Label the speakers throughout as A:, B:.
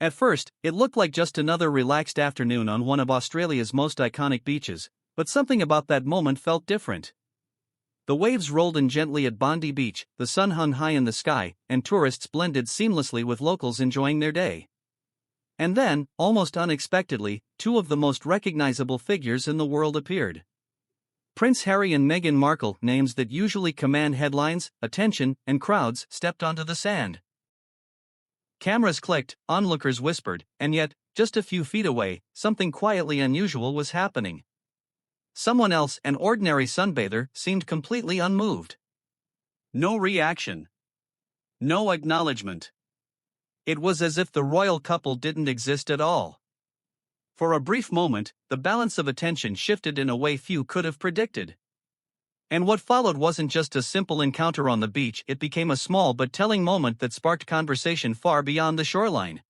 A: At first, it looked like just another relaxed afternoon on one of Australia's most iconic beaches, but something about that moment felt different. The waves rolled in gently at Bondi Beach, the sun hung high in the sky, and tourists blended seamlessly with locals enjoying their day. And then, almost unexpectedly, two of the most recognizable figures in the world appeared. Prince Harry and Meghan Markle, names that usually command headlines, attention, and crowds, stepped onto the sand. Cameras clicked, onlookers whispered, and yet, just a few feet away, something quietly unusual was happening. Someone else, an ordinary sunbather, seemed completely unmoved. No reaction. No acknowledgement. It was as if the royal couple didn't exist at all. For a brief moment, the balance of attention shifted in a way few could have predicted. And what followed wasn't just a simple encounter on the beach, it became a small but telling moment that sparked conversation far beyond the shoreline.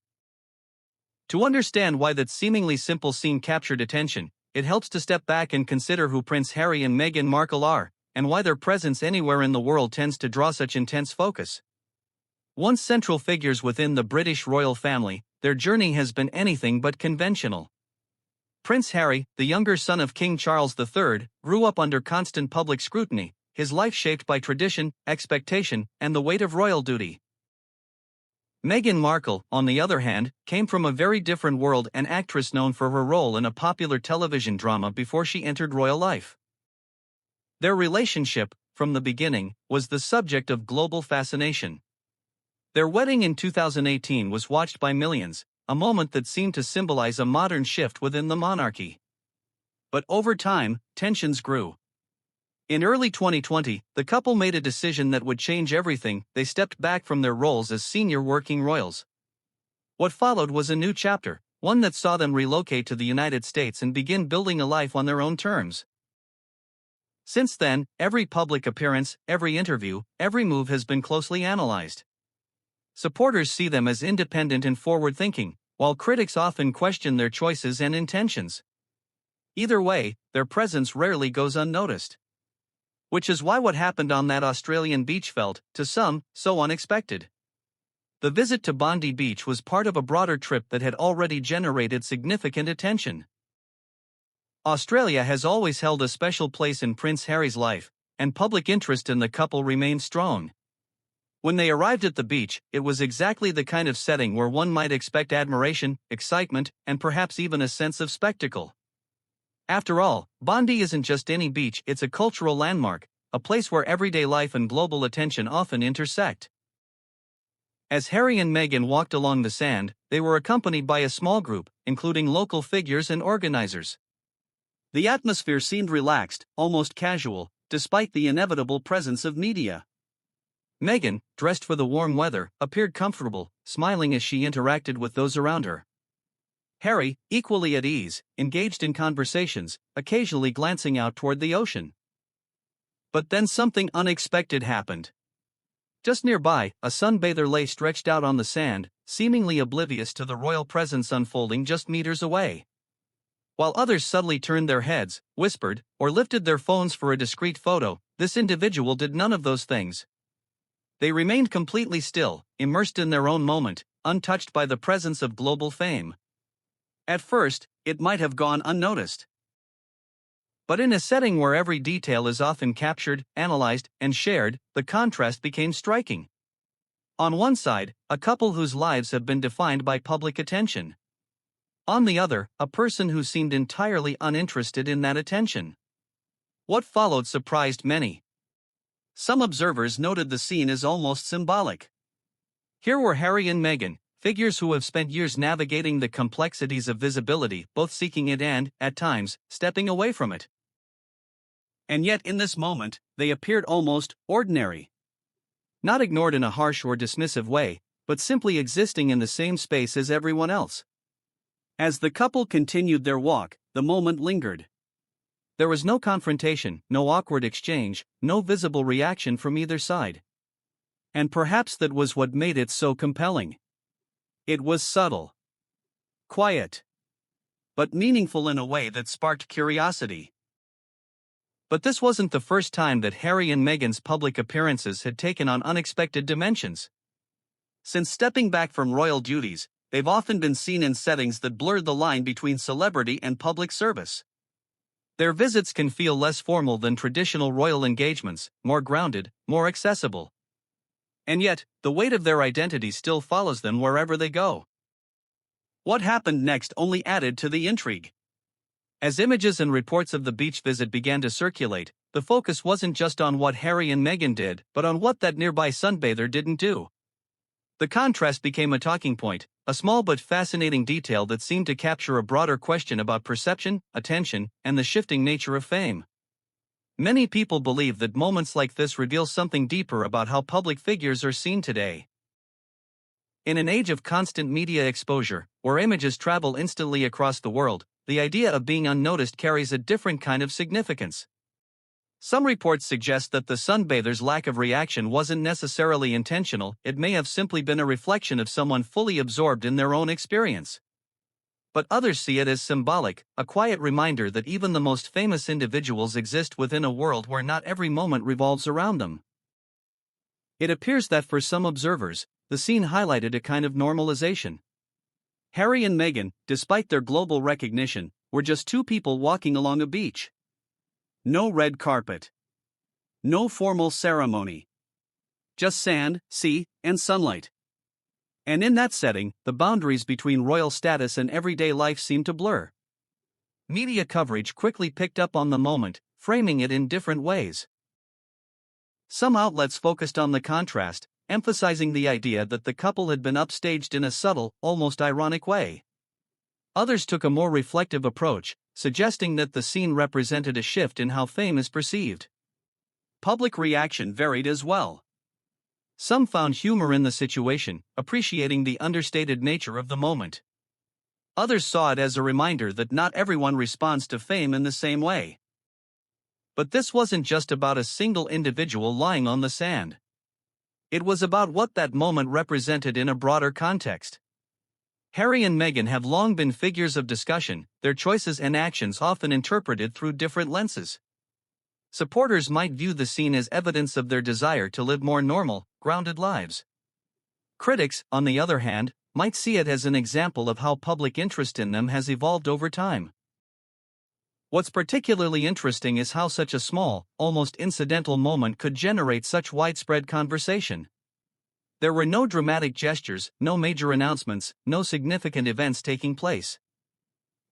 A: To understand why that seemingly simple scene captured attention, it helps to step back and consider who Prince Harry and Meghan Markle are, and why their presence anywhere in the world tends to draw such intense focus. Once central figures within the British royal family, their journey has been anything but conventional. Prince Harry, the younger son of King Charles III, grew up under constant public scrutiny, his life shaped by tradition, expectation, and the weight of royal duty. Meghan Markle, on the other hand, came from a very different world, an actress known for her role in a popular television drama before she entered royal life. Their relationship, from the beginning, was the subject of global fascination. Their wedding in 2018 was watched by millions, a moment that seemed to symbolize a modern shift within the monarchy. But over time, tensions grew. In early 2020, the couple made a decision that would change everything. They stepped back from their roles as senior working royals. What followed was a new chapter, one that saw them relocate to the United States and begin building a life on their own terms. Since then, every public appearance, every interview, every move has been closely analyzed. Supporters see them as independent and forward-thinking, while critics often question their choices and intentions. Either way, their presence rarely goes unnoticed. Which is why what happened on that Australian beach felt, to some, so unexpected. The visit to Bondi Beach was part of a broader trip that had already generated significant attention. Australia has always held a special place in Prince Harry's life, and public interest in the couple remained strong. When they arrived at the beach, it was exactly the kind of setting where one might expect admiration, excitement, and perhaps even a sense of spectacle. After all, Bondi isn't just any beach, it's a cultural landmark, a place where everyday life and global attention often intersect. As Harry and Meghan walked along the sand, they were accompanied by a small group, including local figures and organizers. The atmosphere seemed relaxed, almost casual, despite the inevitable presence of media. Meghan, dressed for the warm weather, appeared comfortable, smiling as she interacted with those around her. Harry, equally at ease, engaged in conversations, occasionally glancing out toward the ocean. But then something unexpected happened. Just nearby, a sunbather lay stretched out on the sand, seemingly oblivious to the royal presence unfolding just meters away. While others subtly turned their heads, whispered, or lifted their phones for a discreet photo, this individual did none of those things. They remained completely still, immersed in their own moment, untouched by the presence of global fame. At first, it might have gone unnoticed. But in a setting where every detail is often captured, analyzed, and shared, the contrast became striking. On one side, a couple whose lives have been defined by public attention. On the other, a person who seemed entirely uninterested in that attention. What followed surprised many. Some observers noted the scene as almost symbolic. Here were Harry and Meghan, figures who have spent years navigating the complexities of visibility, both seeking it and, at times, stepping away from it. And yet in this moment, they appeared almost ordinary. Not ignored in a harsh or dismissive way, but simply existing in the same space as everyone else. As the couple continued their walk, the moment lingered. There was no confrontation, no awkward exchange, no visible reaction from either side. And perhaps that was what made it so compelling. It was subtle, quiet, but meaningful in a way that sparked curiosity. But this wasn't the first time that Harry and Meghan's public appearances had taken on unexpected dimensions. Since stepping back from royal duties, they've often been seen in settings that blurred the line between celebrity and public service. Their visits can feel less formal than traditional royal engagements, more grounded, more accessible. And yet, the weight of their identity still follows them wherever they go. What happened next only added to the intrigue. As images and reports of the beach visit began to circulate, the focus wasn't just on what Harry and Meghan did, but on what that nearby sunbather didn't do. The contrast became a talking point, a small but fascinating detail that seemed to capture a broader question about perception, attention, and the shifting nature of fame. Many people believe that moments like this reveal something deeper about how public figures are seen today. In an age of constant media exposure, where images travel instantly across the world, the idea of being unnoticed carries a different kind of significance. Some reports suggest that the sunbather's lack of reaction wasn't necessarily intentional, it may have simply been a reflection of someone fully absorbed in their own experience. But others see it as symbolic, a quiet reminder that even the most famous individuals exist within a world where not every moment revolves around them. It appears that for some observers, the scene highlighted a kind of normalization. Harry and Meghan, despite their global recognition, were just two people walking along a beach. No red carpet. No formal ceremony. Just sand, sea, and sunlight. And in that setting, the boundaries between royal status and everyday life seemed to blur. Media coverage quickly picked up on the moment, framing it in different ways. Some outlets focused on the contrast, emphasizing the idea that the couple had been upstaged in a subtle, almost ironic way. Others took a more reflective approach, suggesting that the scene represented a shift in how fame is perceived. Public reaction varied as well. Some found humor in the situation, appreciating the understated nature of the moment. Others saw it as a reminder that not everyone responds to fame in the same way. But this wasn't just about a single individual lying on the sand. It was about what that moment represented in a broader context. Harry and Meghan have long been figures of discussion, their choices and actions often interpreted through different lenses. Supporters might view the scene as evidence of their desire to live more normal, grounded lives. Critics, on the other hand, might see it as an example of how public interest in them has evolved over time. What's particularly interesting is how such a small, almost incidental moment could generate such widespread conversation. There were no dramatic gestures, no major announcements, no significant events taking place.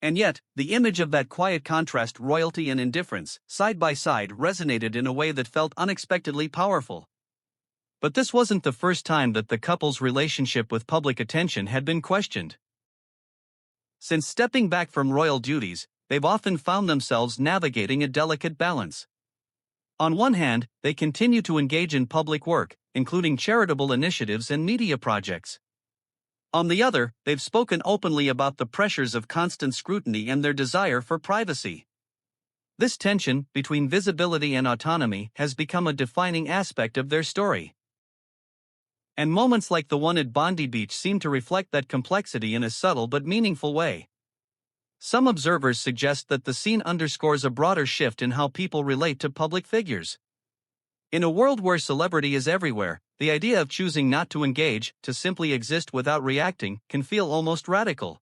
A: And yet, the image of that quiet contrast, royalty and indifference, side by side, resonated in a way that felt unexpectedly powerful. But this wasn't the first time that the couple's relationship with public attention had been questioned. Since stepping back from royal duties, they've often found themselves navigating a delicate balance. On one hand, they continue to engage in public work, including charitable initiatives and media projects. On the other, they've spoken openly about the pressures of constant scrutiny and their desire for privacy. This tension between visibility and autonomy has become a defining aspect of their story. And moments like the one at Bondi Beach seem to reflect that complexity in a subtle but meaningful way. Some observers suggest that the scene underscores a broader shift in how people relate to public figures. In a world where celebrity is everywhere, the idea of choosing not to engage, to simply exist without reacting, can feel almost radical.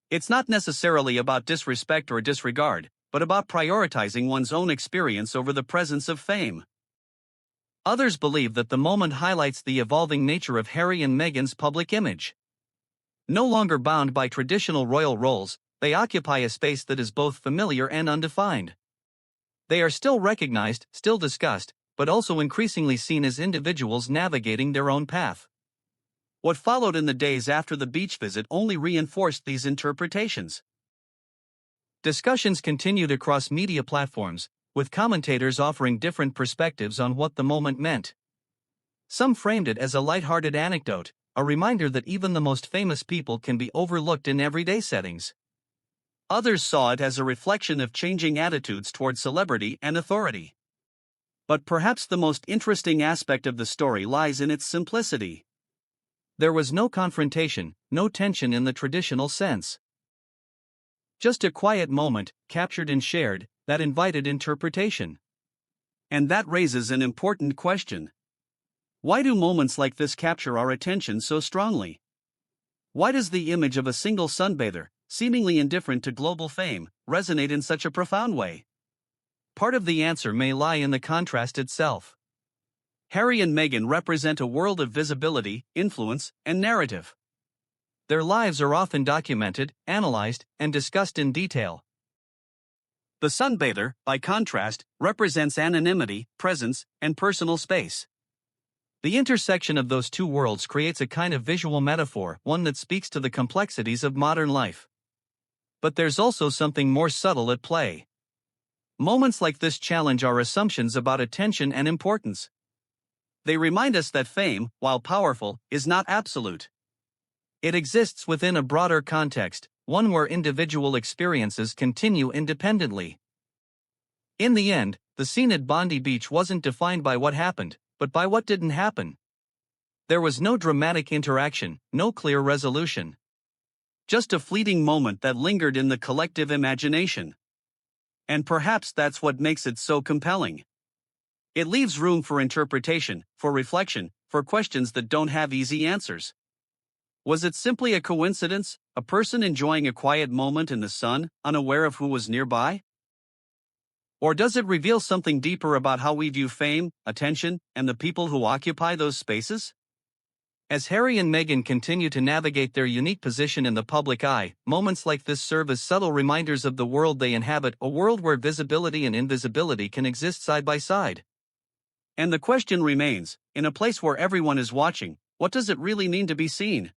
A: It's not necessarily about disrespect or disregard, but about prioritizing one's own experience over the presence of fame. Others believe that the moment highlights the evolving nature of Harry and Meghan's public image. No longer bound by traditional royal roles, they occupy a space that is both familiar and undefined. They are still recognized, still discussed, but also increasingly seen as individuals navigating their own path. What followed in the days after the beach visit only reinforced these interpretations. Discussions continued across media platforms, with commentators offering different perspectives on what the moment meant. Some framed it as a lighthearted anecdote, a reminder that even the most famous people can be overlooked in everyday settings. Others saw it as a reflection of changing attitudes toward celebrity and authority. But perhaps the most interesting aspect of the story lies in its simplicity. There was no confrontation, no tension in the traditional sense. Just a quiet moment, captured and shared, that invited interpretation. And that raises an important question. Why do moments like this capture our attention so strongly? Why does the image of a single sunbather, seemingly indifferent to global fame, resonate in such a profound way? Part of the answer may lie in the contrast itself. Harry and Meghan represent a world of visibility, influence, and narrative. Their lives are often documented, analyzed, and discussed in detail. The sunbather, by contrast, represents anonymity, presence, and personal space. The intersection of those two worlds creates a kind of visual metaphor, one that speaks to the complexities of modern life. But there's also something more subtle at play. Moments like this challenge our assumptions about attention and importance. They remind us that fame, while powerful, is not absolute. It exists within a broader context, one where individual experiences continue independently. In the end, the scene at Bondi Beach wasn't defined by what happened, but by what didn't happen. There was no dramatic interaction, no clear resolution. Just a fleeting moment that lingered in the collective imagination. And perhaps that's what makes it so compelling. It leaves room for interpretation, for reflection, for questions that don't have easy answers. Was it simply a coincidence, a person enjoying a quiet moment in the sun, unaware of who was nearby? Or does it reveal something deeper about how we view fame, attention, and the people who occupy those spaces? As Harry and Meghan continue to navigate their unique position in the public eye, moments like this serve as subtle reminders of the world they inhabit, a world where visibility and invisibility can exist side by side. And the question remains, in a place where everyone is watching, what does it really mean to be seen?